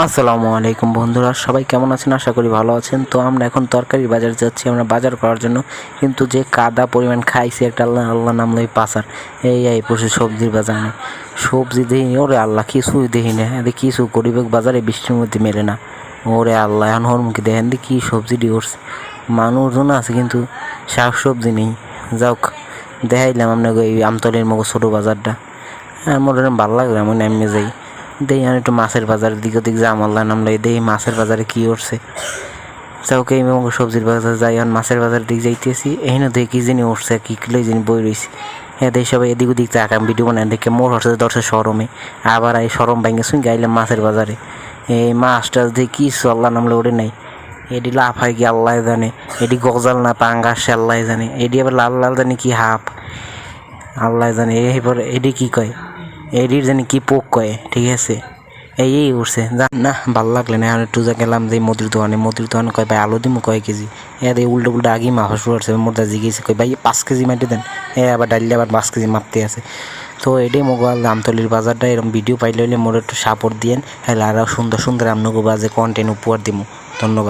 আসসালামু আলাইকুম বন্ধুরা, সবাই কেমন আছেন? আশা করি ভালো আছেন। তো আমরা এখন তরকারি বাজার যাচ্ছি, আমরা বাজার করার জন্য। কিন্তু যে কাদা পরিমাণ খাইছি, একটা আল্লাহ আল্লাহ নাম লই পাচার। এই পড়ছে সবজির বাজার না, সবজি দেখি ওরে আল্লাহ কিছুই দেখি না। এদের কিছু গরিবের বাজারে বৃষ্টির মধ্যে মেলে না। ওরে আল্লাহ, এখন ওর মুখে দেখেন দি কী সবজি দিয়ে উঠছে। মানুষজন আছে কিন্তু শাক সবজি নেই। যাওক, দেখাইলাম আপনাকে এই আমতলের মতো ছোটো বাজারটা। আমার ভালো লাগলো, এমন এমনি যাই দেখি আমি একটু মাছের বাজারের দিকে যাম। আল্লাহ নামলে দেখি মাছের বাজারে কী করছে। যাওকে এই সবজির বাজার যাই, এখন মাছের বাজারের দিকে যাইতেছি। এখানে দেখি কী জানি উঠছে, কী কিলো জানি বই রয়েছে। হ্যাঁ, দেখি সবাই এদিক ওদিক চাকাম ভিডিও বানায় দেখে মোর হচ্ছে ধরছে সরমে। আবার এই সরম ভাঙে শুন গাইলাম মাছের বাজারে। এই মাছ টাছ দিয়ে কী আল্লাহ নামলে ওরে নাই। এটি লাভ হয় কি আল্লাহ জানে, এটি গজাল না পাঙ্গাস আল্লাহ জানে, এটি আবার লাল লাল জানি কি হাফ আল্লাহ জানে। এরপর এটি কী কয়, এডির জানি কি পোক কয়। ঠিক আছে, এই উঠছে জান না, ভালো লাগলে না। এখন একটু যা গেলাম যে মুদির দোকানে কয় ভাই আলু দিমু কয় কেজি। এই উল্টো উল্টো আগেই মাফা শুরু করছে। মোটা জিগেছি কয় ভাই 5 কেজি মাটি দেন। আবার ডাইলে আবার 5 কেজি মাপতে আছে। তো এটাই মোবাইল আমতলির বাজারটা। এরকম ভিডিও পাইলে হলে মোর একটু সাপোর্ট দিয়েন, হ্যাঁ আরও সুন্দর সুন্দর আপনাকে বাজে কন্টেন্ট উপহার দিব। ধন্যবাদ।